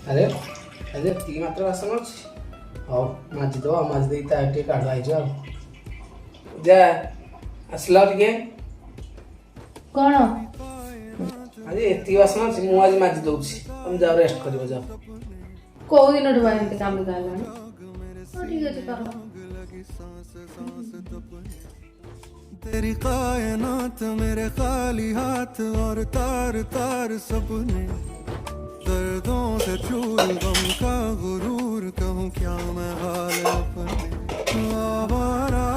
अरे अरे ती मात्र बासन ଅଛି। ହଉ ମାଜିଦେବ ମାଜି ଦେଇକି ତା ଟିକେ କାଢ଼ ହେଇଯିବ ଆଉ। ଯା ଆସିଲ ଟିକେ। କଣ? ଆଜି ଏତିକି ବାସନ ଅଛି ମୁଁ ଆଜି ମାଜି ଦଉଛି, ତମେ ଯାଅ ରେଷ୍ଟ କରିବ ଯାଅ। କୋଉ ଦିନଠୁ ବା ଏମିତି କାମିକା ହେଲାଣି? ହଉ ଠିକ ଅଛି କର। तेरी कायनात मेरे खाली हाथ और तार तार सपने, दर्दों से चूर गम का गुरूर, कहूँ क्या मैं हाल अपने आवारा